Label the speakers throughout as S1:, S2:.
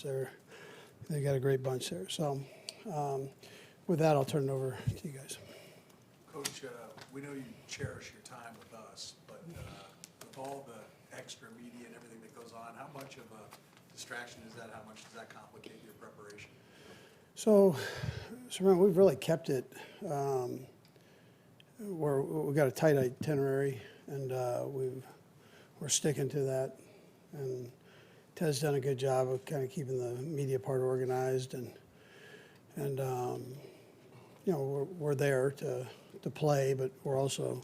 S1: players. They got a great bunch there. So with that, I'll turn it over to you guys.
S2: Coach, we know you cherish your time with us, but with all the extra media and everything that goes on, how much of a distraction is that? How much does that complicate your preparation?
S1: So remember, we've really kept it. We've got a tight itinerary, and we're sticking to that. And Ted's done a good job of kind of keeping the media part organized, and you know, we're there to play, but we're also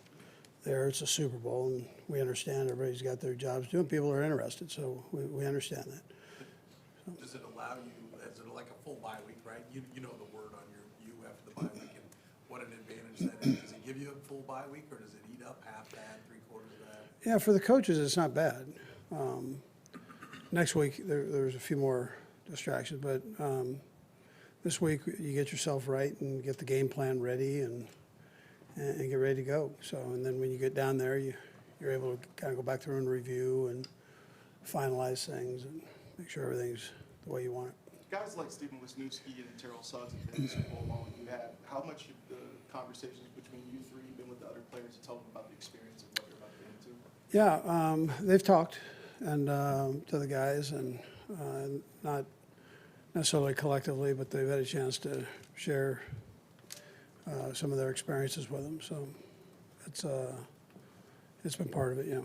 S1: there. It's a Super Bowl, and we understand everybody's got their jobs doing. People are interested, so we understand that.
S2: Does it allow you, is it like a full bye week, right? You know the word on you after the bye week, and what an advantage that is. Does it give you a full bye week, or does it eat up half that, 3/4 of that?
S1: Yeah, for the coaches, it's not bad. Next week, there's a few more distractions, but this week you get yourself right and get the game plan ready and get ready to go. So, and then when you get down there, you're able to kind of go back through and review and finalize things and make sure everything's the way you want it.
S3: Guys like Stephen Wisniewski and Terrell Suggs have been in the Super Bowl long you have. How much of the conversations between you three have been with the other players to tell them about the experience of what they're about to get into?
S1: Yeah, they've talked and to the guys, and not necessarily collectively, but they've had a chance to share some of their experiences with them. So it's been part of it, yeah.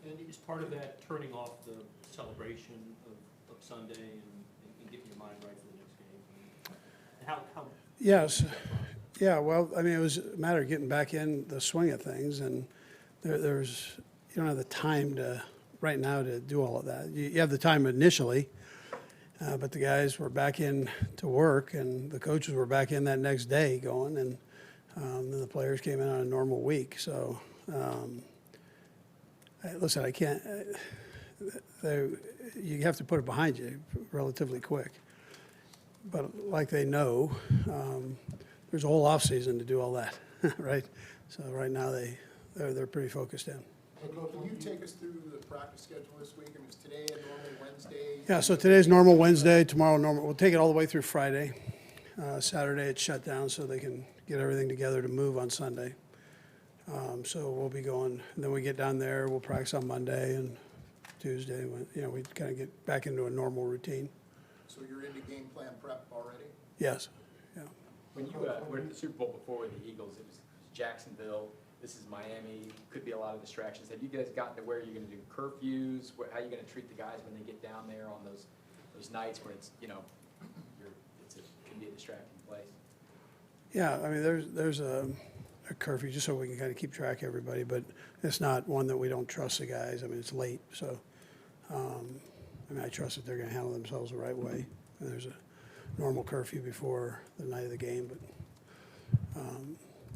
S4: And is part of that turning off the celebration of Sunday and getting your mind right for the next game? And how
S1: Yes. Yeah, well, I mean, it was a matter of getting back in the swing of things, and there's you don't have the time right now to do all of that. You have the time initially, but the guys were back in to work, and the coaches were back in that next day going, and then the players came in on a normal week. So, listen, I can't. You have to put it behind you relatively quick. But like they know, there's a whole off season to do all that, right? So right now they're pretty focused in.
S5: Can you take us through the practice schedule this week? I mean, is today a normal Wednesday?
S1: Yeah, so today's normal Wednesday, tomorrow normal. We'll take it all the way through Friday. Saturday it's shut down so they can get everything together to move on Sunday. So we'll be going, and then we get down there, we'll practice on Monday and Tuesday. You know, we kind of get back into a normal routine.
S5: So you're into game plan prep already?
S1: Yes, yeah.
S6: When you were at the Super Bowl before with the Eagles, it was Jacksonville, this is Miami, could be a lot of distractions. Have you guys gotten to where you're going to do curfews? How are you going to treat the guys when they get down there on those nights where it's, you know, it can be a distracting place?
S1: Yeah, I mean, there's a curfew just so we can kind of keep track of everybody, but it's not one that we don't trust the guys. I mean, it's late, so I mean, I trust that they're going to handle themselves the right way. And there's a normal curfew before the night of the game, but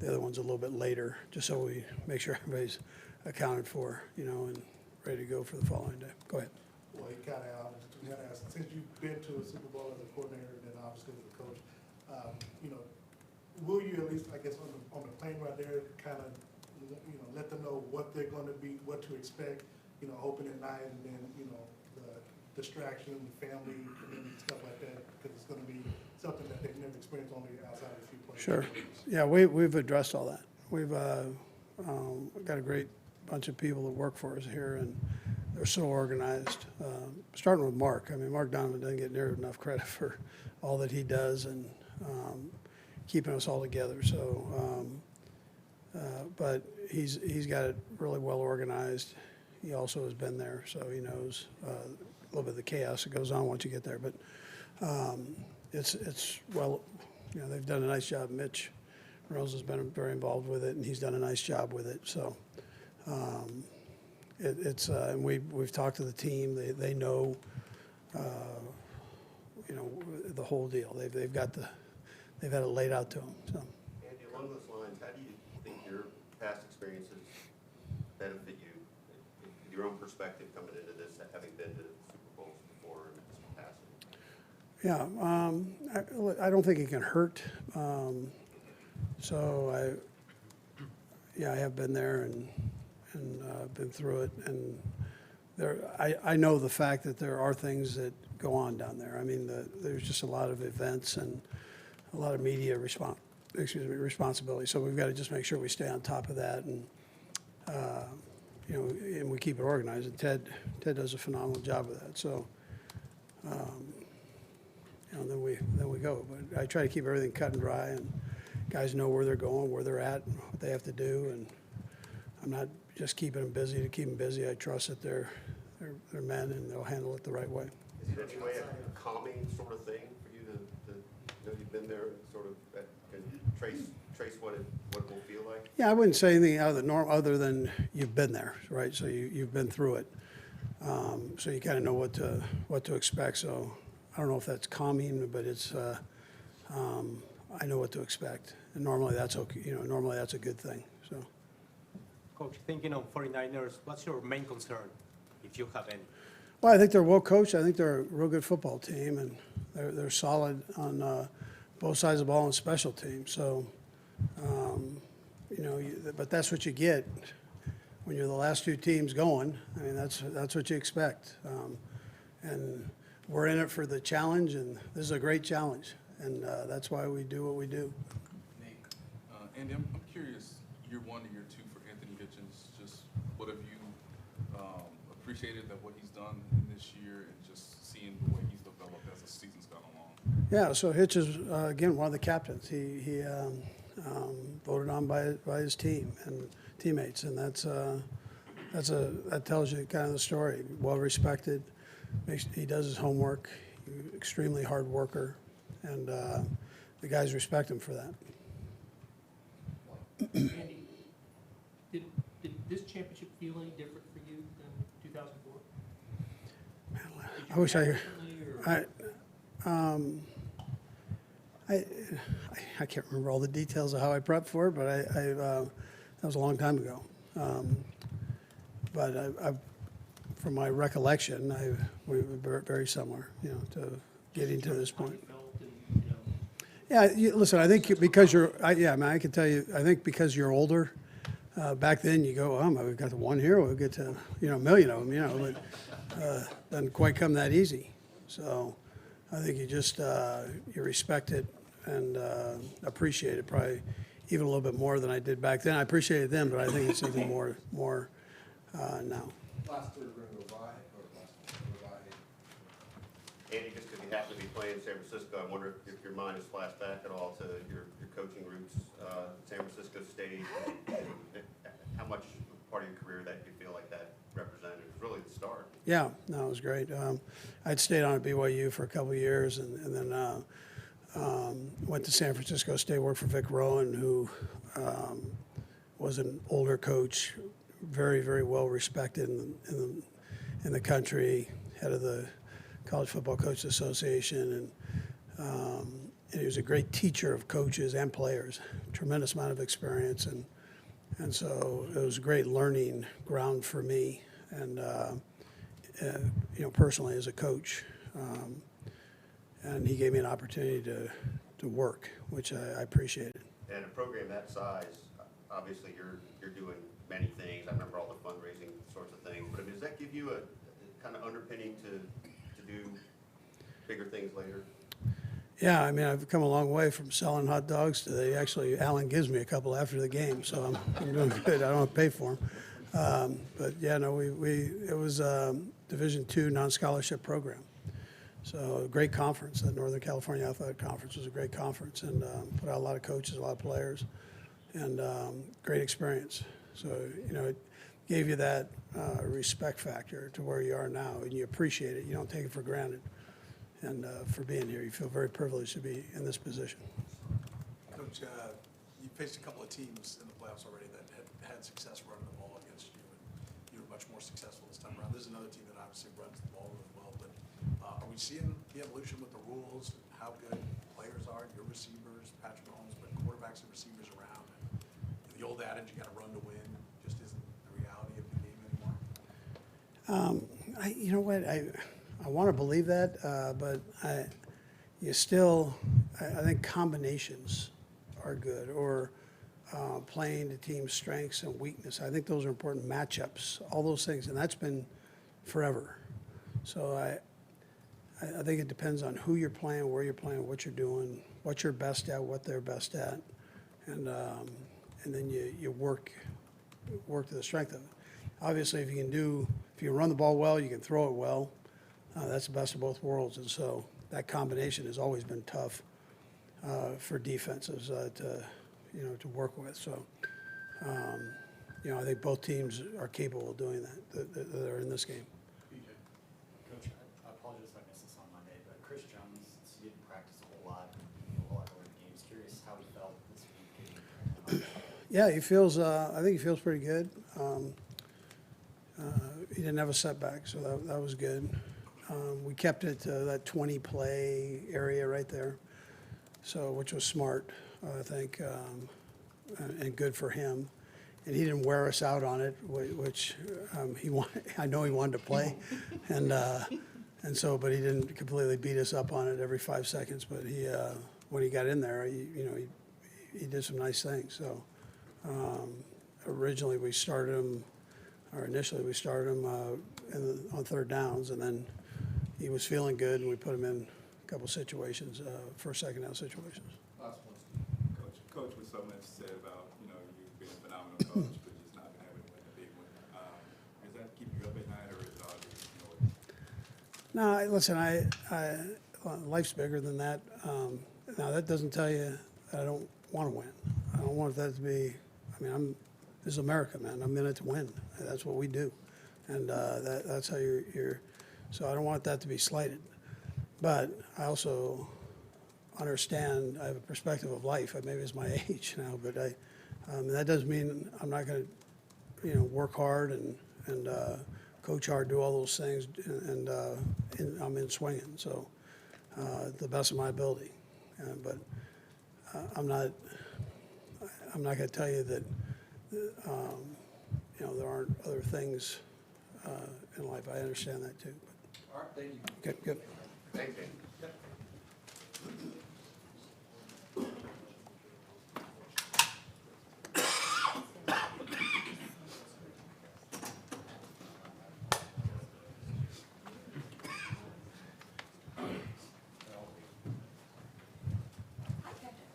S1: the other one's a little bit later, just so we make sure everybody's accounted for, you know, and ready to go for the following day. Go ahead.
S7: Well, you kind of asked, since you've been to a Super Bowl as a coordinator and then obviously as a coach, you know, will you at least, I guess, on the plane right there, kind of, you know, let them know what they're going to be, what to expect, you know, opening night, and then, you know, the distraction, the family, and stuff like that, because it's going to be something that they've never experienced on the outside of a few players.
S1: Sure. Yeah, we've addressed all that. We've got a great bunch of people that work for us here, and they're so organized. Starting with Mark. I mean, Mark Donovan doesn't get near enough credit for all that he does and keeping us all together. So, but he's got it really well organized. He also has been there, so he knows a little bit of the chaos that goes on once you get there. But it's well, you know, they've done a nice job. Mitch Rose has been very involved with it, and he's done a nice job with it. So and we've talked to the team. They know, you know, the whole deal. They've had it laid out to them. So.
S8: Andy, along those lines, how do you think your past experiences benefit you, in your own perspective coming into this, having been to Super Bowls before in this capacity?
S1: Yeah, I don't think it can hurt. So I have been there and been through it, and I know the fact that there are things that go on down there. I mean, there's just a lot of events and a lot of media responsibility. So we've got to just make sure we stay on top of that, and you know, and we keep it organized. And Ted does a phenomenal job of that. So you know, then we go. But I try to keep everything cut and dry, and guys know where they're going, where they're at, what they have to do, and I'm not just keeping them busy to keep them busy. I trust that they're men and they'll handle it the right way.
S8: Is it any way a calming sort of thing for you to you know, you've been there, sort of, that can trace what it will feel like?
S1: Yeah, I wouldn't say anything out of the norm other than you've been there, right? So you've been through it. So you kind of know what to expect. So I don't know if that's calming, but it's I know what to expect. And normally that's okay. You know, normally that's a good thing. So.
S9: Coach, thinking of 49ers, what's your main concern, if you have any?
S1: Well, I think they're well coached. I think they're a real good football team, and they're solid on both sides of the ball and special teams. So, you know, but that's what you get when you're the last two teams going. I mean, that's what you expect. And we're in it for the challenge, and this is a great challenge, and that's why we do what we do.
S10: Nate, Andy, I'm curious, year 1 to year 2 for Anthony Hitchens, just what have you appreciated that what he's done in this year, and just seeing the way he's developed as the season's gone along?
S1: Yeah, so Hitch is, again, one of the captains. He voted on by his team and teammates, and that tells you kind of the story. Well respected, he does his homework, extremely hard worker, and the guys respect him for that.
S4: Andy, did this championship feel any different for you than 2004?
S1: I wish I can't remember all the details of how I prepped for it, but that was a long time ago. But from my recollection, we were very similar, you know, to getting to this point. Yeah, listen, I think because I can tell you, I think because you're older, back then you go, oh, we've got the one here, we'll get to, you know, a million of them, you know, but doesn't quite come that easy. So I think you just, you respect it and appreciate it probably even a little bit more than I did back then. I appreciated them, but I think it's even more now.
S5: Last three are going to go by, or last two go by.
S8: Andy, just because you happen to be playing in San Francisco, I wonder if your mind has flashed back at all to your coaching roots, San Francisco State, and how much part of your career that you feel like that represented? It was really the start.
S1: Yeah, no, it was great. I'd stayed on at BYU for a couple of years, and then went to San Francisco State, worked for Vic Rowan, who was an older coach, very, very well respected in the country, head of the College Football Coaches Association, and he was a great teacher of coaches and players, tremendous amount of experience, and so it was a great learning ground for me, and you know, personally as a coach, and he gave me an opportunity to work, which I appreciated.
S8: And a program that size, obviously you're doing many things. I remember all the fundraising sorts of things. But I mean, does that give you a kind of underpinning to do bigger things later?
S1: Yeah, I mean, I've come a long way from selling hot dogs to Alan gives me a couple after the game, so I'm doing good. I don't have to pay for them. But yeah, no, it was a Division II non-scholarship program. So a great conference. The Northern California Athletic Conference was a great conference, and put out a lot of coaches, a lot of players, and great experience. So, you know, it gave you that respect factor to where you are now, and you appreciate it. You don't take it for granted. And for being here, you feel very privileged to be in this position.
S2: Coach, you faced a couple of teams in the playoffs already that had success running the ball against you, and you were much more successful this time around. This is another team that obviously runs the ball really well, but are we seeing the evolution with the rules, how good players are, your receivers, Patrick Mahomes, but quarterbacks and receivers around? And the old adage, you got to run to win, just isn't the reality of the game anymore?
S1: You know what? I want to believe that, but I think combinations are good, or playing the team's strengths and weakness. I think those are important matchups, all those things, and that's been forever. So I think it depends on who you're playing, where you're playing, what you're doing, what you're best at, what they're best at, and then you work to the strength of it. Obviously, if you run the ball well, you can throw it well. That's the best of both worlds, and so that combination has always been tough for defenses to work with. So, I think both teams are capable of doing that are in this game.
S11: Coach, I apologize if I missed this on Monday, but Chris Jones, he didn't practice a whole lot early in the game. Just curious how he felt this week.
S1: Yeah, he feels. I think he feels pretty good. He didn't have a setback, so that was good. We kept it to that 20 play area right there, so which was smart, I think, and good for him. And he didn't wear us out on it, which I know he wanted to play, and but he didn't completely beat us up on it every 5 seconds. But he, when he got in there, he did some nice things. So initially we started him on third downs, and then he was feeling good, and we put him in a couple situations, first, second down situations.
S12: Last one, Coach, with so much said about, you being a phenomenal coach, but just not being able to win the big one. Does that keep you up at night, or is it all just,
S1: No, listen, life's bigger than that. Now, that doesn't tell you that I don't want to win. I don't want that to be, this is America, man. I'm in it to win. That's what we do. And that's how you're, so I don't want that to be slighted. But I also understand, I have a perspective of life. Maybe it's my age now, but that doesn't mean I'm not going to, work hard and coach hard, do all those things, and I'm in swinging. So the best of my ability. But I'm not going to tell you that, there aren't other things in life. I understand that too.
S2: All right, thank you.
S1: Okay, good.
S8: Thank you.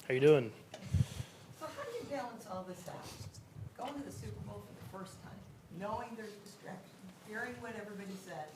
S13: How you doing?
S14: So how do you balance all this out? Going to the Super Bowl for the first time, knowing there's distractions, hearing what everybody says,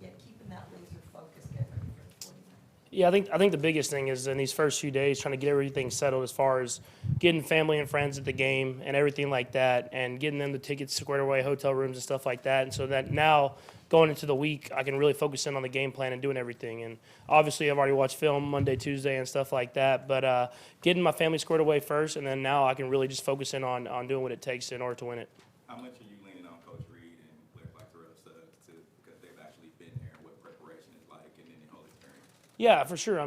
S14: yet keeping that laser focus, getting ready for the 49ers?
S13: Yeah, I think the biggest thing is in these first few days trying to get everything settled as far as getting family and friends at the game and everything like that, and getting them the tickets squared away, hotel rooms and stuff like that. And so that now going into the week, I can really focus in on the game plan and doing everything. And obviously, I've already watched film Monday, Tuesday, and stuff like that. But getting my family squared away first, and then now I can really just focus in on doing what it takes in order to win it.
S12: how much are you leaning on Coach Reid and players like the rest because they've actually been there and what preparation is like and then the whole experience?
S13: Yeah, for sure.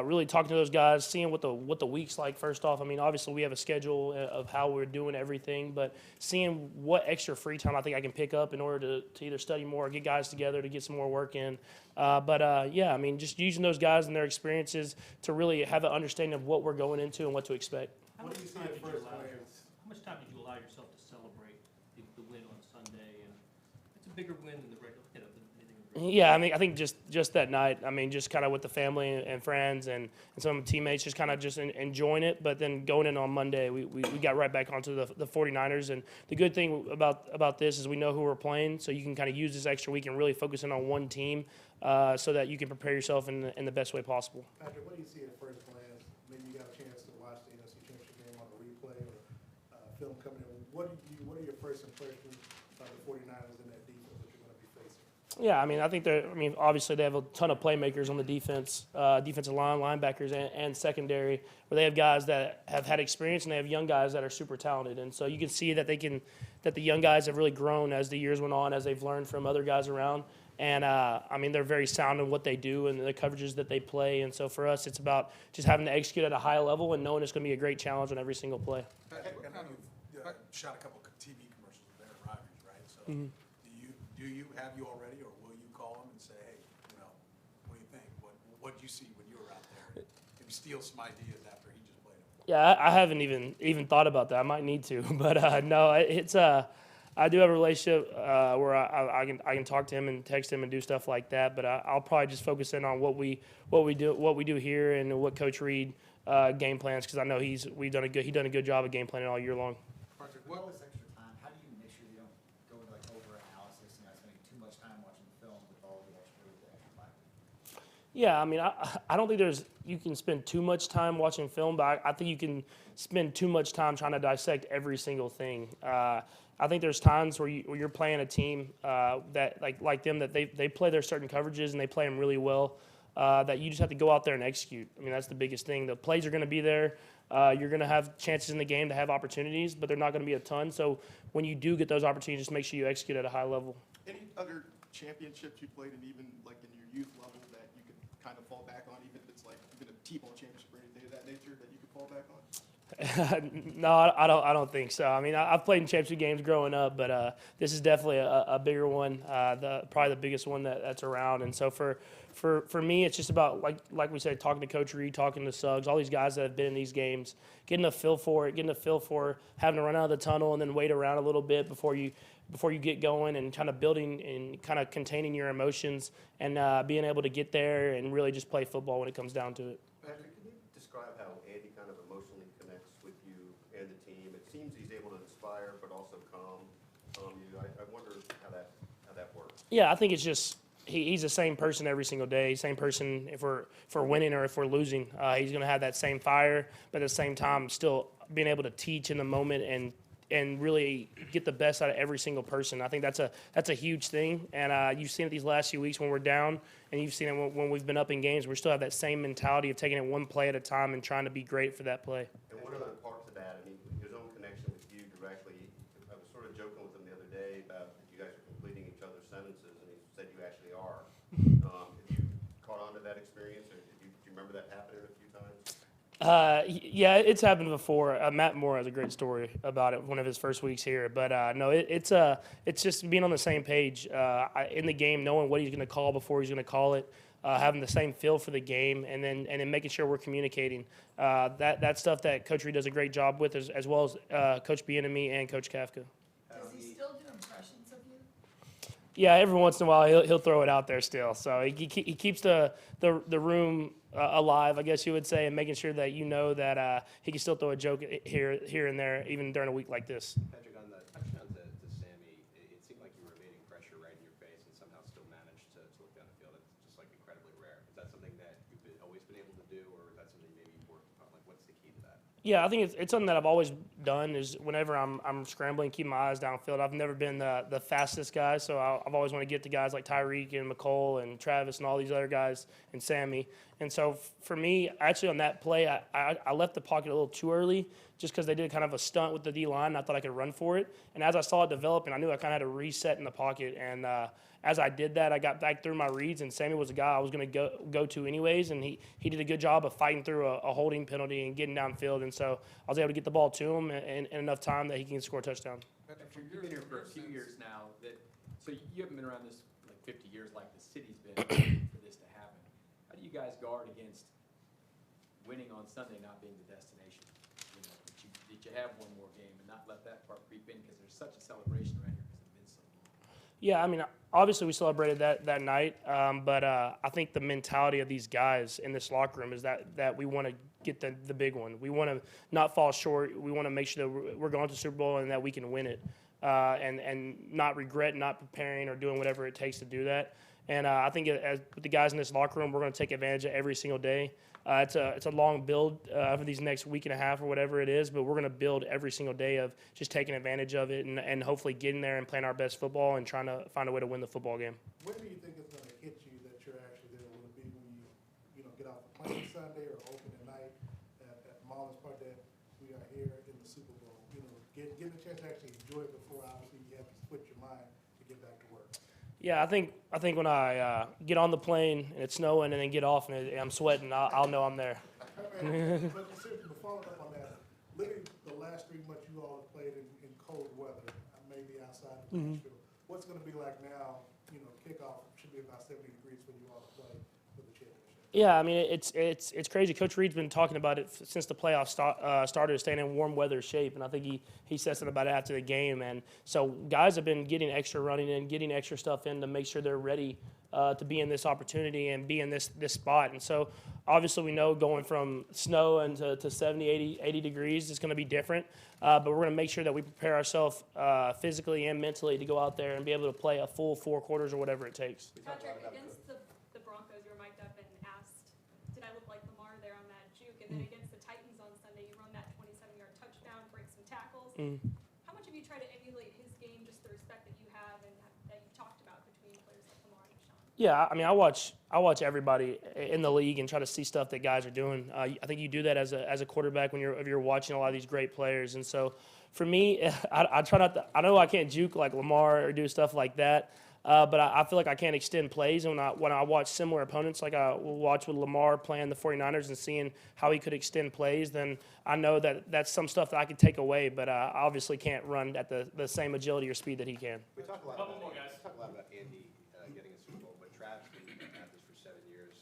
S13: Really talking to those guys, seeing what the week's like. First off, obviously we have a schedule of how we're doing everything, but seeing what extra free time I think I can pick up in order to either study more or get guys together to get some more work in. Just using those guys and their experiences to really have an understanding of what we're going into and what to expect.
S4: How much time did you allow yourself to celebrate the win on Sunday? And it's a bigger win than the regular.
S13: Yeah, I think just that night, just kind of with the family and friends and some teammates, just kind of just enjoying it. But then going in on Monday, we got right back onto the 49ers. And the good thing about this is we know who we're playing, so you can kind of use this extra week and really focus in on one team so that you can prepare yourself in the best way possible.
S7: Patrick, what do you see at first glance? Maybe you got a chance to watch the NFC Championship game on a replay or film coming in. What are your first impressions of the 49ers in that defense that you're going to be facing?
S13: Yeah, I think obviously they have a ton of playmakers on the defensive line, linebackers, and secondary, where they have guys that have had experience and they have young guys that are super talented. And so you can see that that the young guys have really grown as the years went on, as they've learned from other guys around. And they're very sound in what they do and the coverages that they play. And so for us, it's about just having to execute at a high level and knowing it's going to be a great challenge on every single play.
S2: Patrick, I know you've shot a couple TV commercials with Aaron Rodgers, right? So have you already, or will you call him and say, hey, what do you think? What did you see when you were out there? Maybe steal some ideas after he just played them.
S13: Yeah, I haven't even thought about that. I might need to, but no, it's I do have a relationship where I can talk to him and text him and do stuff like that. But I'll probably just focus in on what we do here and what Coach Reid game plans, because I know he done a good job of game planning all year long.
S11: Patrick, what was extra time? How do you make sure you don't go into like over-analysis, spending too much time watching film with all the extra time?
S13: Yeah, I mean, I don't think you can spend too much time watching film, but I think you can spend too much time trying to dissect every single thing. I think there's times where you're playing a team that like them, that they play their certain coverages and they play them really well, that you just have to go out there and execute. I mean, that's the biggest thing. The plays are going to be there. You're going to have chances in the game to have opportunities, but they're not going to be a ton. So when you do get those opportunities, just make sure you execute at a high level.
S3: Any other championships you played in, even like in your youth level, that you could kind of fall back on, even if it's like even a T-ball championship or anything of that nature that you could fall back on?
S13: No, I don't think so. I mean, I've played in championship games growing up, but this is definitely a bigger one, probably the biggest one that's around. And so for me, it's just about, like we said, talking to Coach Reid, talking to Suggs, all these guys that have been in these games, getting a feel for it, having to run out of the tunnel and then wait around a little bit before you get going, and kind of building and kind of containing your emotions and being able to get there and really just play football when it comes down to it.
S8: Patrick, can you describe how Andy kind of emotionally connects with you and the team? It seems he's able to inspire but also calm you. I wonder how that works.
S13: Yeah, I think it's just he's the same person every single day. Same person if we're winning or if we're losing. He's going to have that same fire, but at the same time, still being able to teach in the moment and really get the best out of every single person. I think that's a huge thing. And you've seen it these last few weeks when we're down, and you've seen it when we've been up in games. We still have that same mentality of taking it one play at a time and trying to be great for that play.
S8: And one other part to that, I mean, his own connection with you directly. I was sort of joking with him the other day about you guys are completing each other's sentences, and he said you actually are. Have you caught on to that experience, or do you remember that happening a few times?
S13: Yeah, it's happened before. Matt Moore has a great story about it, one of his first weeks here. But no, it's just being on the same page in the game, knowing what he's going to call before he's going to call it, having the same feel for the game, and then making sure we're communicating. That's stuff that Coach Reid does a great job with, as well as Coach Bieniemy and Coach Kafka.
S14: Does he still do impressions of you?
S13: Yeah, every once in a while he'll throw it out there still. So he keeps the room alive, I guess you would say, and making sure that you know that he can still throw a joke here and there, even during a week like this.
S15: Patrick, on the touchdown to Sammy, it seemed like you were evading pressure right in your face and somehow still managed to look down the field. It's just like incredibly rare. Is that something that you've always been able to do, or is that something maybe you've worked upon? Like, what's the key to that?
S13: Yeah, I think it's something that I've always done. Is whenever I'm scrambling, keep my eyes downfield. I've never been the fastest guy, so I've always wanted to get to guys like Tyreek and McCole and Travis and all these other guys and Sammy. And so for me, actually on that play, I left the pocket a little too early just because they did kind of a stunt with the D-line, and I thought I could run for it. And as I saw it developing, I knew I kind of had to reset in the pocket. And as I did that, I got back through my reads, and Sammy was a guy I was going to go to anyways, and he did a good job of fighting through a holding penalty and getting downfield. And so I was able to get the ball to him in enough time that he can score a touchdown.
S6: Patrick, you've been here for a few years now. So you haven't been around this like 50 years like the city's been for this to happen. How do you guys guard against winning on Sunday not being the destination? You know, did you have one more game and not let that part creep in, because there's such a celebration around here because it's been so long?
S13: Yeah, I mean, obviously we celebrated that night, but I think the mentality of these guys in this locker room is that we want to get the big one. We want to not fall short. We want to make sure that we're going to the Super Bowl and that we can win it, and not regret not preparing or doing whatever it takes to do that. And I think as with the guys in this locker room, we're going to take advantage of every single day. It's a long build for these next week and a half or whatever it is, but we're going to build every single day of just taking advantage of it and hopefully getting there and playing our best football and trying to find a way to win the football game.
S7: When do you think it's going to hit you that you're actually there? Will it be when you get off the plane Sunday or opening night at Marlins Park that we are here in the Super Bowl? Getting a chance to actually enjoy it before obviously you have to switch your mind to get back to work.
S13: Yeah, I think when I get on the plane and it's snowing and then get off and I'm sweating, I'll know I'm there.
S7: But seriously, following up on that, literally the last 3 months you all have played in cold weather, maybe outside of Nashville. What's going to be like now? Kickoff should be about 70 degrees when you all play for the championship.
S13: Yeah, I mean, it's crazy. Coach Reid's been talking about it since the playoffs started, staying in warm weather shape, and I think he said something about it after the game. And so guys have been getting extra running in, getting extra stuff in to make sure they're ready to be in this opportunity and be in this spot. And so obviously we know going from snow and to 70, 80 degrees is going to be different, but we're going to make sure that we prepare ourselves physically and mentally to go out there and be able to play a full 4 quarters or whatever it takes.
S16: Patrick, against the Broncos, you were mic'd up and asked, did I look like Lamar there on that juke? And then against the Titans on Sunday, you run that 27-yard touchdown, break some tackles. How much have you tried to emulate his game, just the respect that you have and that you talked about between players like Lamar and Deshaun?
S13: Yeah, I mean, I watch everybody in the league and try to see stuff that guys are doing. I think you do that as a quarterback when you're watching a lot of these great players. And so, for me, I try not to. I know I can't juke like Lamar or do stuff like that, but I feel like I can't extend plays. And when I watch similar opponents, like I will watch with Lamar playing the 49ers and seeing how he could extend plays, then I know that that's some stuff that I could take away. But I obviously can't run at the same agility or speed that he can.
S15: We talk a lot about Andy getting a Super Bowl, but Travis been at this for 7 years.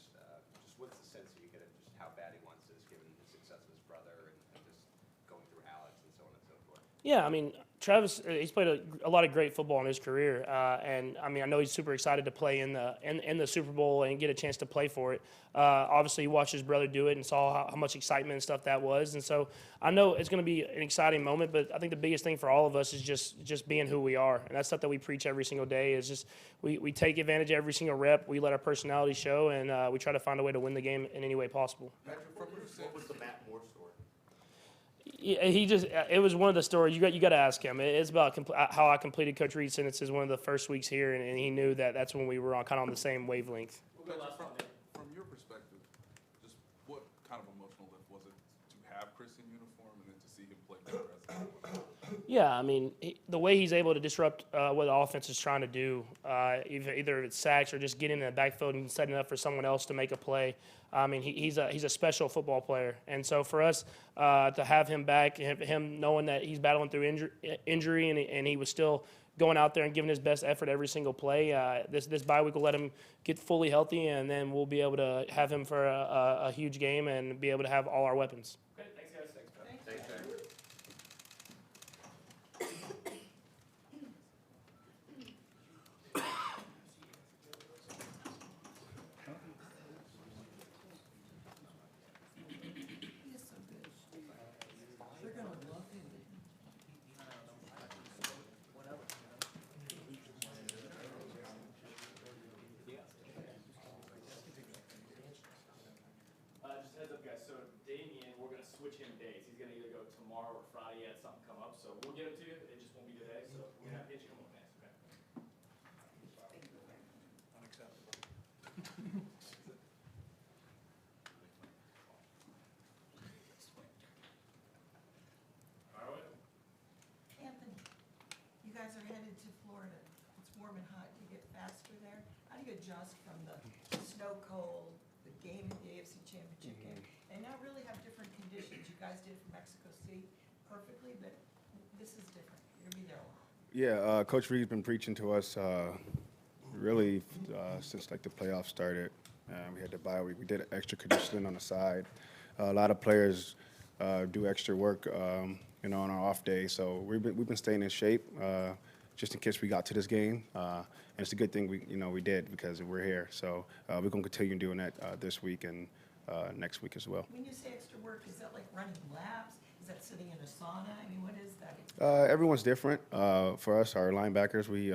S15: Just what's the sense that you get of just how bad he wants this, given the success of his brother and just going through Alex and so on and so forth?
S13: Yeah, I mean, Travis, he's played a lot of great football in his career, and I mean, I know he's super excited to play in the Super Bowl and get a chance to play for it. Obviously, he watched his brother do it and saw how much excitement and stuff that was, and so I know it's going to be an exciting moment. But I think the biggest thing for all of us is just being who we are, and that's stuff that we preach every single day. Is just we take advantage of every single rep, we let our personality show, and we try to find a way to win the game in any way possible.
S8: Patrick, what was the Matt Moore story?
S13: It was one of the stories you got to ask him. It's about how I completed Coach Reid's sentences one of the first weeks here, and he knew that's when we were kind of on the same wavelength.
S10: From your perspective, just what kind of emotional lift was it to have Chris in uniform and then to see him play for the rest of the
S13: Yeah, I mean, the way he's able to disrupt what the offense is trying to do, either it's sacks or just getting in the backfield and setting up for someone else to make a play. I mean, he's a special football player, and so for us to have him back, him knowing that he's battling through injury and he was still going out there and giving his best effort every single play. This bye week will let him get fully healthy, and then we'll be able to have him for a huge game and be able to have all our weapons.
S4: Okay, thanks, guys.
S8: Thanks, Patrick.
S11: Just heads up, guys. So Damien, we're gonna switch him days. He's gonna either go tomorrow or Friday. He had something come up, so we'll get him to you. It just won't be today. So we're gonna get you home next. Okay.
S2: Unacceptable.
S14: Anthony, you guys are headed to Florida. It's warm and hot. You get faster there. How do you adjust from the snow cold, the game, the AFC Championship game, and now really have different conditions? You guys did it for Mexico City perfectly, but this is different. You're gonna be there a while.
S17: Yeah, Coach Reid's been preaching to us really since like the playoffs started. We had the bye week. We did extra conditioning on the side. A lot of players do extra work, on our off day. So we've been staying in shape just in case we got to this game. And it's a good thing we did because we're here. So we're gonna continue doing that this week and next week as well.
S14: When you say extra work, is that like running laps? Is that sitting in a sauna? I mean, what is that?
S17: Everyone's different. For us, our linebackers, we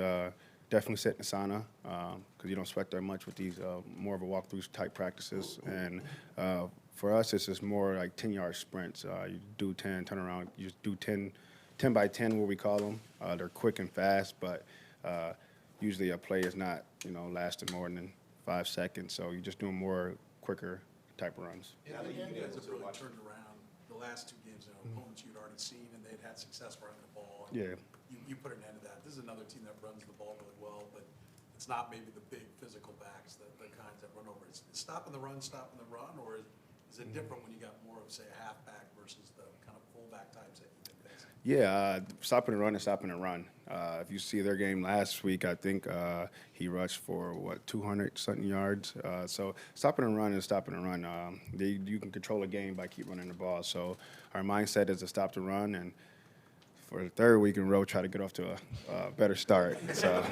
S17: definitely sit in the sauna because you don't sweat that much with these more of a walkthrough type practices. And for us, it's just more like 10-yard sprints. You do 10, turn around, you just do 10 by 10, what we call them. They're quick and fast, but usually a play is not, lasting more than 5 seconds. So you're just doing more quicker type of runs.
S2: Yeah, you guys have really turned around the last 2 games, opponents you'd already seen, and they'd had success running the ball. And
S17: Yeah.
S2: You put an end to that. This is another team that runs the ball really well, but it's not maybe the big physical backs, the kinds that run over. Is stopping the run, or is it different when you got more of, say, a halfback versus the kind of fullback types that you've been facing?
S17: Yeah, stopping and run is stopping and run. If you see their game last week, I think he rushed for, 200-something yards. So stopping and run is stopping and run. You can control a game by keep running the ball. So our mindset is to stop the run, and for the third week in a row, try to get off to a better start. So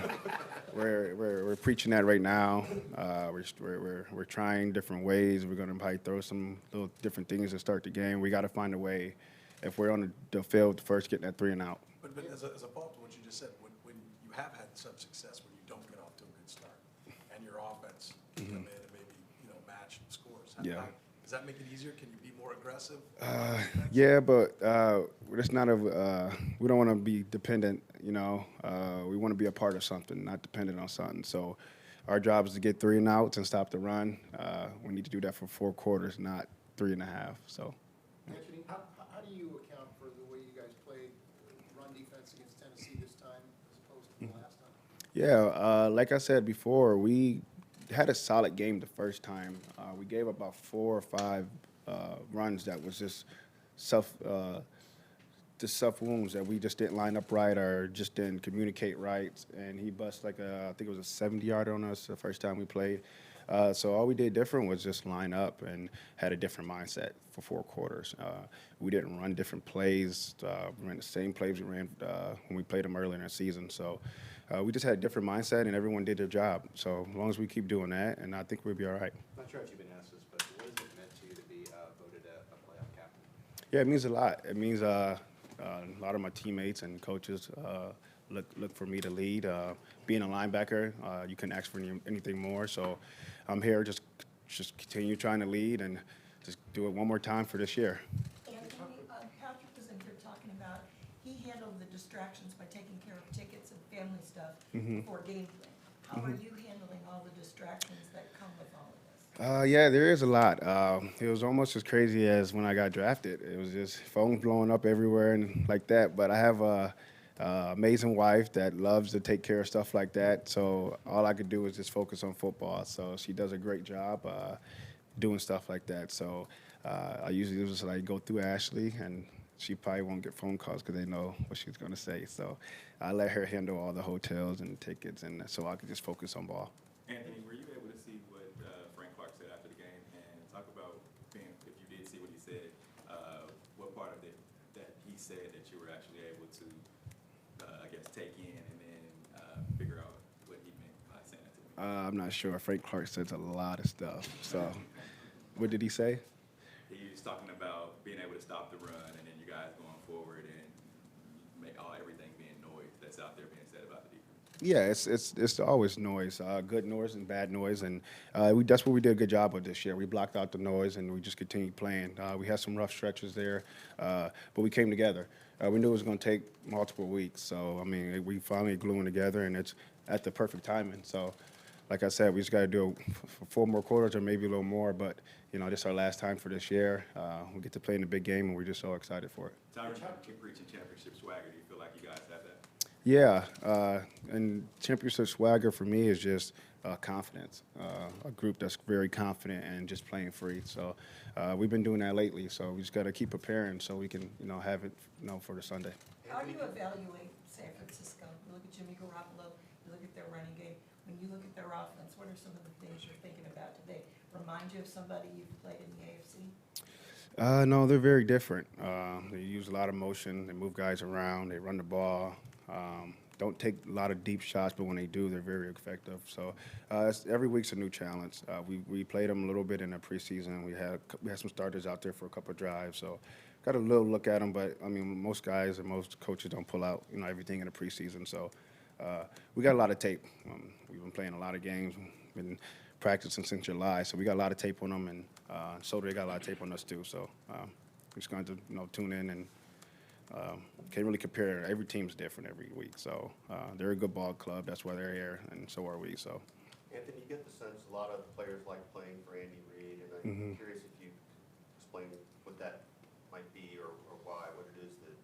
S17: we're preaching that right now. We're trying different ways. We're going to probably throw some little different things to start the game. We got to find a way. If we're on the field first, getting that 3 and out.
S2: But as a follow-up to what you just said, when you have had some success, when you don't get off to a good start, and your offense come in and maybe, match scores,
S17: Yeah.
S2: does that make it easier? Can you be more aggressive?
S17: Yeah, but it's not we don't want to be dependent, we want to be a part of something, not dependent on something. So our job is to get 3 and outs and stop the run. We need to do that for 4 quarters, not 3.5. So.
S5: Anthony, how do you account for the way you guys played run defense against Tennessee this time as opposed to the last time?
S17: Yeah, like I said before, we had a solid game the first time. We gave about 4 or 5 runs that was just self wounds that we just didn't line up right or just didn't communicate right. And he bust I think it was a 70-yarder on us the first time we played. So all we did different was just line up and had a different mindset for 4 quarters. We didn't run different plays. We ran the same plays we ran when we played them earlier in the season. So we just had a different mindset, and everyone did their job. So as long as we keep doing that, and I think we'll be all right.
S15: Not sure if you've been asked this, but what has it meant to you to be voted a playoff captain?
S17: Yeah, it means a lot. It means a lot of my teammates and coaches look for me to lead. Being a linebacker, you couldn't ask for anything more. So I'm here just continue trying to lead and just do it one more time for this year.
S14: Anthony, Patrick was in here talking about he handled the distractions by taking care of tickets and family stuff before game plan. How are you handling all the distractions that come with all of this?
S17: Yeah, there is a lot. It was almost as crazy as when I got drafted. It was just phones blowing up everywhere and like that. But I have a amazing wife that loves to take care of stuff like that. So all I could do is just focus on football. So she does a great job doing stuff like that. So I usually just go through Ashley, and she probably won't get phone calls because they know what she's going to say. So I let her handle all the hotels and tickets, and so I could just focus on ball.
S12: Anthony, were you able to see what Frank Clark said after the game, and talk about if you did see what he said, what part of it that he said that you were actually able to, take in and then figure out what he meant by saying that to me?
S17: I'm not sure. Frank Clark says a lot of stuff. So what did he say?
S12: He was talking about being able to stop the run, and then you guys going forward and make everything being noise that's out there being said about the defense.
S17: Yeah, it's always noise, good noise and bad noise, and that's what we did a good job with this year. We blocked out the noise, and we just continued playing. We had some rough stretches there, but we came together. We knew it was going to take multiple weeks, so I mean, we finally gluing together, and it's at the perfect timing. So, like I said, we just got to do it for 4 more quarters or maybe a little more, but this is our last time for this year. We get to play in the big game, and we're just so excited for it.
S12: Tyron, keep preaching championship swagger. Do you feel like you guys have that?
S17: Yeah, and championship swagger for me is just confidence. A group that's very confident and just playing free. So we've been doing that lately. So we just got to keep preparing so we can, have it, for the Sunday.
S14: How do you evaluate San Francisco? You look at Jimmy Garoppolo, you look at their running game. When you look at their offense, what are some of the things you're thinking about today? Remind you of somebody you've played in the AFC?
S17: No, they're very different. They use a lot of motion. They move guys around. They run the ball. Don't take a lot of deep shots, but when they do, they're very effective. So every week's a new challenge. We played them a little bit in the preseason. We had some starters out there for a couple of drives. So got a little look at them, but I mean, most guys and most coaches don't pull out everything in the preseason. So we got a lot of tape. We've been playing a lot of games. Been practicing since July, so we got a lot of tape on them, and so they got a lot of tape on us too. So we're just going to tune in and. Can't really compare. Every team's different every week. So they're a good ball club. That's why they're here, and so are we. So.
S8: Anthony, you get the sense a lot of players like playing for Andy Reid, and I'm curious if you explain what that might be or why, what it is that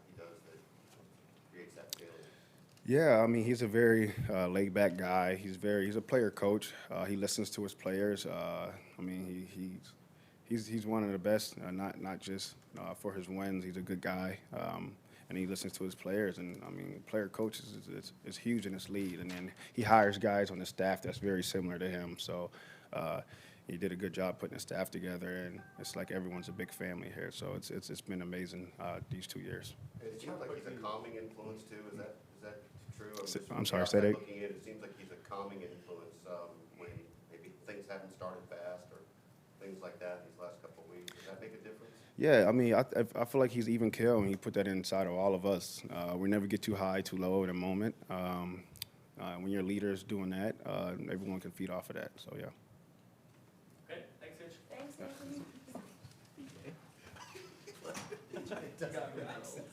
S8: he does that creates that feeling.
S17: Yeah, I mean, he's a very laid-back guy. He's a player coach. He listens to his players. I mean, he's one of the best. Not just for his wins. He's a good guy. and he listens to his players. And I mean, player coach is huge in this league, and then he hires guys on the staff that's very similar to him. So he did a good job putting the staff together, and it's like everyone's a big family here. So it's been amazing these 2 years.
S8: It seems like he's a calming influence too. Is that true?
S17: I'm sorry, say that.
S8: Looking at it, it seems like he's a calming influence when maybe things haven't started fast or things like that these last couple of weeks. Does that make a difference?
S17: Yeah, I mean, I feel like he's even keel, and he put that inside of all of us. We never get too high, too low in a moment. When your leader is doing that, everyone can feed off of that. So yeah.
S4: Okay, thanks, Mitch.
S14: Thanks, Anthony.
S2: What happened there? That's it.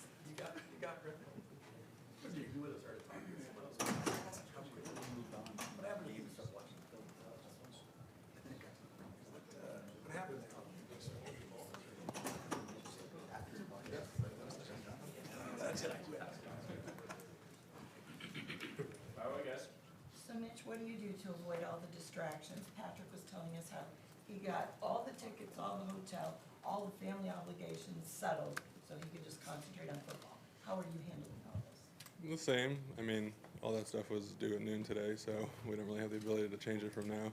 S14: So Mitch, what do you do to avoid all the distractions? Patrick was telling us how he got all the tickets, all the hotel, all the family obligations settled, so he could just concentrate on football. How are you handling all this?
S18: The same. I mean, all that stuff was due at noon today, so we don't really have the ability to change it from now.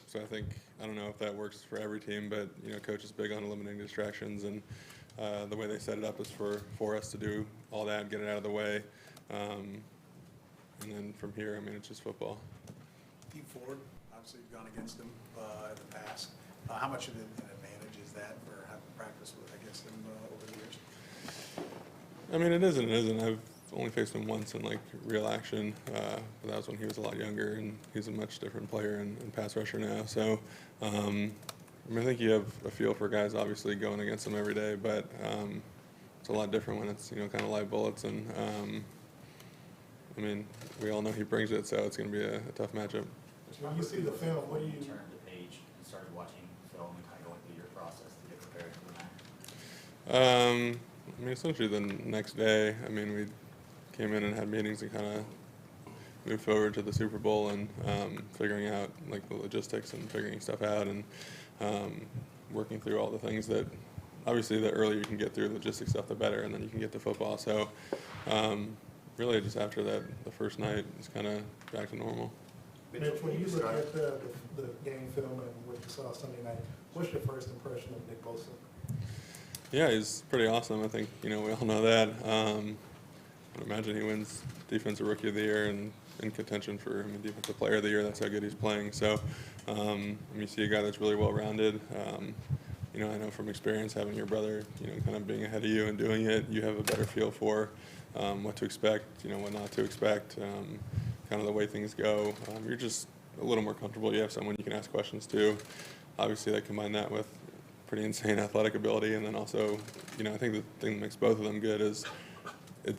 S18: So I don't know if that works for every team, but coach is big on eliminating distractions, and the way they set it up is for us to do all that, get it out of the way, and then from here, I mean, it's just football.
S2: Dean Ford, obviously you've gone against him in the past. How much of an advantage is that for having practiced against him over the years?
S18: I mean, it is and it isn't. I've only faced him once in real action, but that was when he was a lot younger, and he's a much different player and pass rusher now. So, I think you have a feel for guys obviously going against him every day, but it's a lot different when it's kind of live bullets. And I mean, we all know he brings it, so it's going to be a tough matchup.
S7: When you see the film, what do you?
S11: Turned the page and started watching film and kind of going through your process to get prepared for the match.
S18: I mean, essentially the next day, I mean, we came in and had meetings and kind of moved forward to the Super Bowl and figuring out the logistics and figuring stuff out and working through all the things that obviously the earlier you can get through logistics stuff, the better, and then you can get to football. So really just after that, the first night, it's kind of back to normal.
S7: Mitch, when you look at the game film and what you saw Sunday night, what's your first impression of Nick Bosa?
S18: Yeah, he's pretty awesome. I think, we all know that. I imagine he wins Defensive Rookie of the Year and in contention for Defensive Player of the Year. That's how good he's playing. So when you see a guy that's really well-rounded, I know from experience having your brother, kind of being ahead of you and doing it, you have a better feel for what to expect, what not to expect, kind of the way things go. You're just a little more comfortable. You have someone you can ask questions to. Obviously, they combine that with pretty insane athletic ability, and then also, I think the thing that makes both of them good is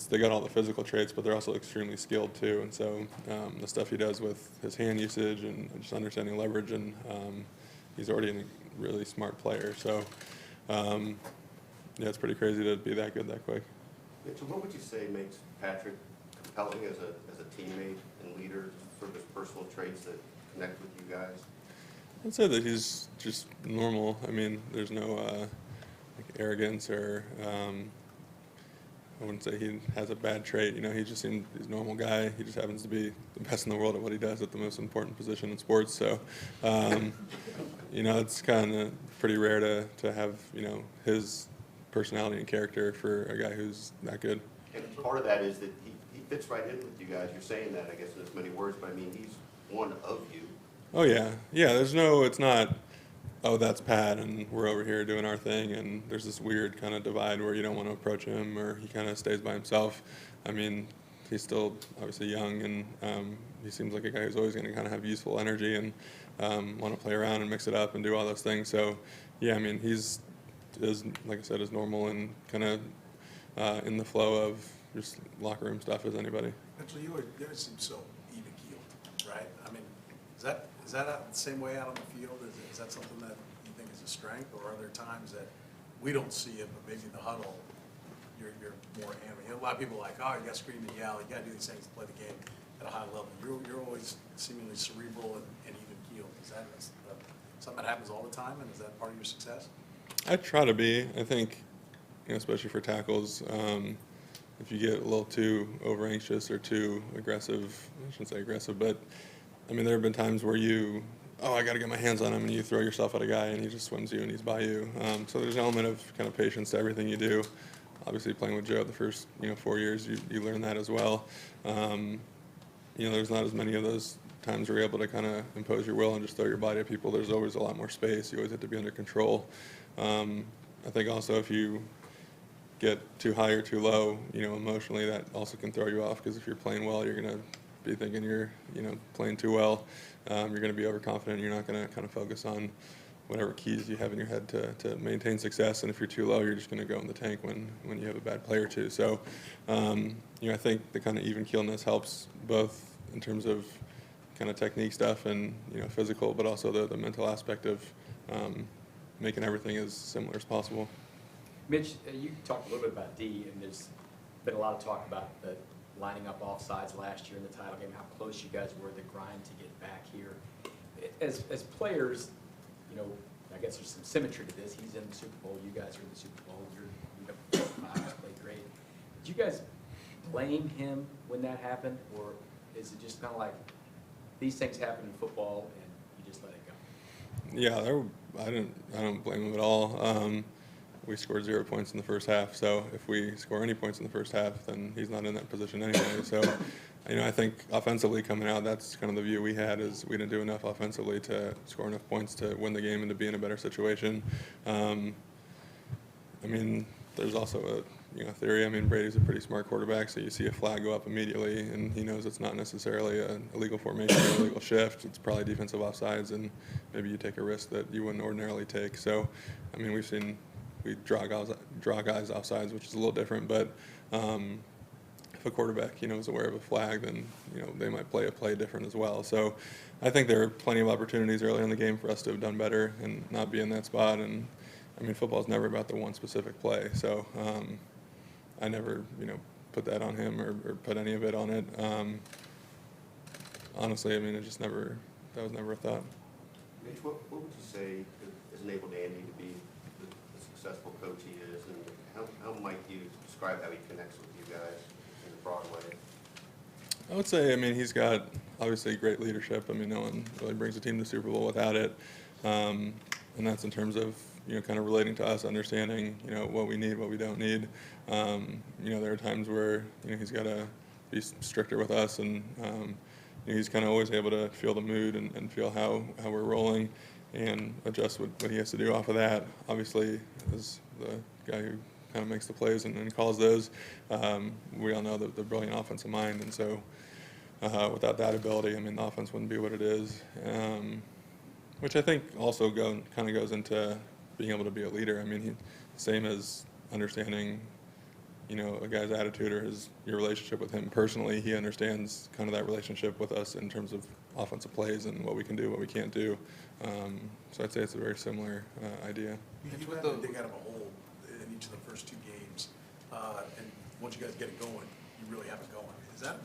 S18: they got all the physical traits, but they're also extremely skilled too. And so the stuff he does with his hand usage and just understanding leverage, and he's already a really smart player. So it's pretty crazy to be that good that quick.
S8: Mitchell, what would you say makes Patrick compelling as a teammate and leader, sort of his personal traits that connect with you guys?
S18: I'd say that he's just normal. I mean, there's no arrogance or I wouldn't say he has a bad trait. He just seems he's a normal guy. He just happens to be the best in the world at what he does at the most important position in sports. So, it's kind of pretty rare to have his personality and character for a guy who's that good.
S8: And part of that is that he fits right in with you guys. You're saying that, I guess, in as many words, but I mean, he's one of you.
S18: Oh, yeah. Yeah, it's not, oh, that's Pat, and we're over here doing our thing, and there's this weird kind of divide where you don't want to approach him, or he kind of stays by himself. I mean, he's still obviously young, and he seems like a guy who's always going to kind of have useful energy and want to play around and mix it up and do all those things. So, yeah, I mean, he's, like I said, as normal and kind of in the flow of just locker room stuff as anybody.
S2: Mitchell, you always seem so even-keeled, right? I mean, is that the same way out on the field? Is that something that you think is a strength, or are there times that we don't see it, but maybe in the huddle, you're more animated? A lot of people are like, oh, you got to scream and yell, you got to do these things to play the game at a high level. You're always seemingly cerebral and even-keeled. Is that something that happens all the time, and is that part of your success?
S18: I try to be. I think, especially for tackles. If you get a little too over anxious or too aggressive, I shouldn't say aggressive, but I mean, there have been times where I got to get my hands on him, and you throw yourself at a guy, and he just swims you, and he's by you. So there's an element of kind of patience to everything you do. Obviously, playing with Joe the first 4 years, you learn that as well. There's not as many of those times where you're able to kind of impose your will and just throw your body at people. There's always a lot more space. You always have to be under control. I think also if you get too high or too low, emotionally, that also can throw you off, because if you're playing well, you're going to be thinking you're, playing too well. You're going to be overconfident. You're not going to kind of focus on whatever keys you have in your head to maintain success. And if you're too low, you're just going to go in the tank when you have a bad play or two. So, I think the kind of even keelness helps both in terms of kind of technique stuff and, physical, but also the mental aspect of making everything as similar as possible.
S6: Mitch, you talked a little bit about D, and there's been a lot of talk about the lining up offsides last year in the title game, how close you guys were, the grind to get back here. As players, I guess there's some symmetry to this. He's in the Super Bowl. You guys are in the Super Bowl. You played great. Did you guys blame him when that happened, or is it just kind of like these things happen in football and you just let it go?
S18: Yeah, I don't blame him at all. We scored 0 points in the first half, so if we score any points in the first half, then he's not in that position anyway. So, I think offensively coming out, that's kind of the view we had, is we didn't do enough offensively to score enough points to win the game and to be in a better situation. There's also a theory. Brady's a pretty smart quarterback, so you see a flag go up immediately, and he knows it's not necessarily an illegal formation or a legal shift. It's probably defensive offsides, and maybe you take a risk that you wouldn't ordinarily take. So, we draw guys offsides, which is a little different, but if a quarterback, is aware of a flag, then, they might play a play different as well. So I think there are plenty of opportunities early in the game for us to have done better and not be in that spot. And, football's never about the one specific play. So I never, put that on him or put any of it on it. Honestly, that was never a thought.
S8: Mitch, what would you say has enabled Andy to be the successful coach he is, and how might you describe how he connects with you guys in a broad way?
S18: I would say, he's got obviously great leadership. No one really brings a team to the Super Bowl without it. And that's in terms of, kind of relating to us, understanding, what we need, what we don't need. There are times where, he's got to be stricter with us, and he's kind of always able to feel the mood and feel how we're rolling and adjust what he has to do off of that. Obviously, as the guy who kind of makes the plays and calls those, we all know the brilliant offensive mind, and so without that ability, the offense wouldn't be what it is, which I think also kind of goes into being able to be a leader. Same as understanding, a guy's attitude or your relationship with him personally. He understands kind of that relationship with us in terms of offensive plays and what we can do, what we can't do. So I'd say it's a very similar idea.
S2: You had to dig out of a hole in each of the first two games, and once you guys get it going, you really have it going. Is that,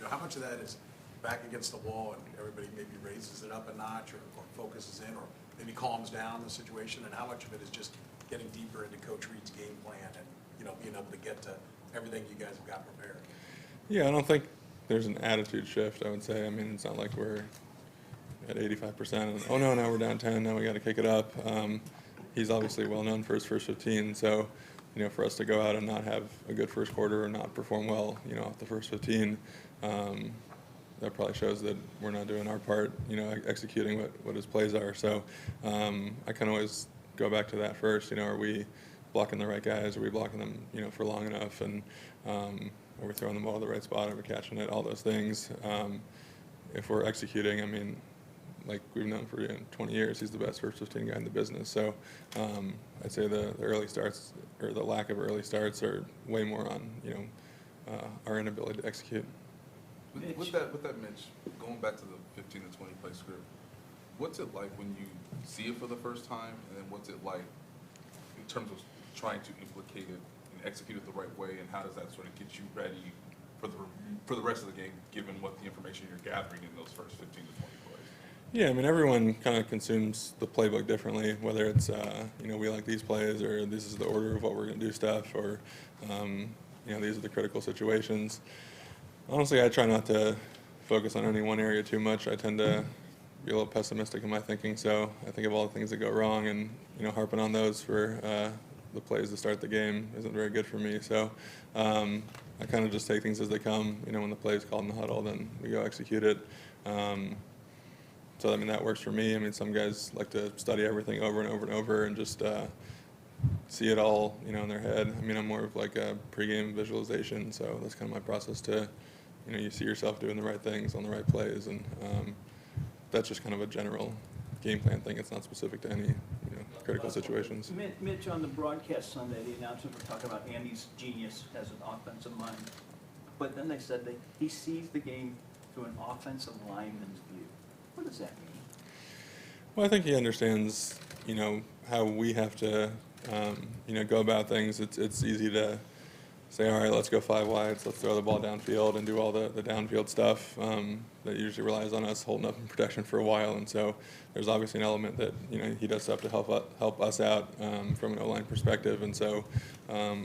S2: how much of that is back against the wall and everybody maybe raises it up a notch or focuses in or maybe calms down the situation, and how much of it is just getting deeper into Coach Reid's game plan and, being able to get to everything you guys have got prepared?
S18: Yeah, I don't think there's an attitude shift, I would say. It's not like we're at 85% and, oh no, now we're down 10, now we got to kick it up. He's obviously well known for his first 15, so, for us to go out and not have a good first quarter or not perform well, off the first 15, that probably shows that we're not doing our part, executing what his plays are. So I can always go back to that first. Are we blocking the right guys? Are we blocking them, for long enough? And are we throwing the ball to the right spot? Are we catching it? All those things. If we're executing, like we've known for 20 years, he's the best first 15 guy in the business. So I'd say the early starts or the lack of early starts are way more on, our inability to execute.
S10: With that, Mitch, going back to the 15 to 20 play script, what's it like when you see it for the first time, and then what's it like in terms of trying to implicate it and execute it the right way, and how does that sort of get you ready for the rest of the game, given what the information you're gathering in those first 15 to 20 plays?
S18: Yeah, I mean, everyone kind of consumes the playbook differently, whether it's, we like these plays, or this is the order of what we're going to do stuff, or, these are the critical situations. Honestly, I try not to focus on any one area too much. I tend to be a little pessimistic in my thinking, so I think of all the things that go wrong, and, harping on those for the plays to start the game isn't very good for me. So I kind of just take things as they come. When the play is called in the huddle, then we go execute it. So, that works for me. Some guys like to study everything over and over and over and just see it all, in their head. I'm more of like a pregame visualization, so that's kind of my process to, you see yourself doing the right things on the right plays, and that's just kind of a general game plan thing. It's not specific to any, critical situations.
S19: Mitch, on the broadcast Sunday, the announcers were talking about Andy's genius as an offensive mind, but then they said that he sees the game through an offensive lineman's view. What does that mean?
S18: Well, I think he understands, how we have to, go about things. It's easy to say, all right, let's go 5 wides, let's throw the ball downfield and do all the downfield stuff. That usually relies on us holding up in protection for a while, and so there's obviously an element that he does stuff to help us out from an O-line perspective. And so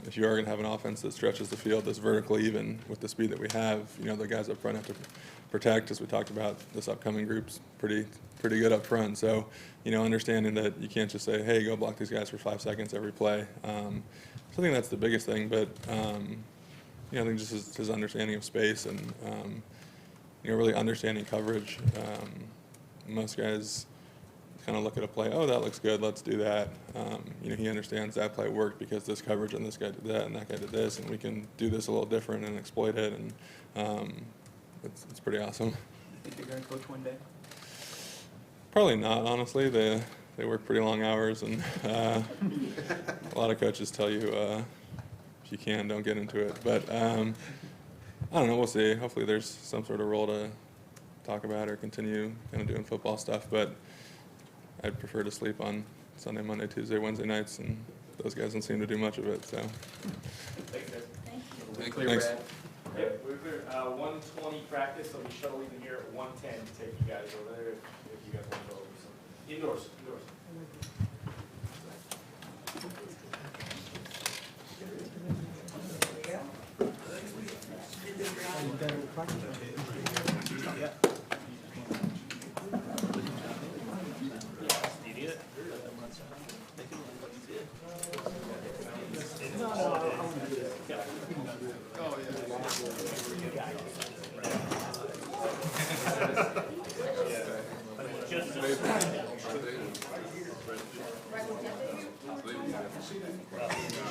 S18: if you are going to have an offense that stretches the field that's vertically even with the speed that we have, the guys up front have to protect, as we talked about. This upcoming group's pretty good up front. So understanding that you can't just say, hey, go block these guys for 5 seconds every play. So I think that's the biggest thing. But I think just his understanding of space and really understanding coverage. Most guys kind of look at a play, oh, that looks good, let's do that. He understands that play worked because this coverage and this guy did that and that guy did this, and we can do this a little different and exploit it, and it's pretty awesome.
S19: You think you're going to coach one day?
S18: Probably not, honestly. They work pretty long hours, and a lot of coaches tell you if you can, don't get into it. But I don't know, we'll see. Hopefully there's some sort of role to talk about or continue kind of doing football stuff, but I'd prefer to sleep on Sunday, Monday, Tuesday, Wednesday nights, and those guys don't seem to do much of it. So.
S4: Thanks, guys.
S14: Thank you.
S18: Thanks.
S20: Yep, we're clear. 1:20 practice, I'll be shuttling in here at 1:10 to take you guys over there if you guys want to go over some. Indoors.
S10: Just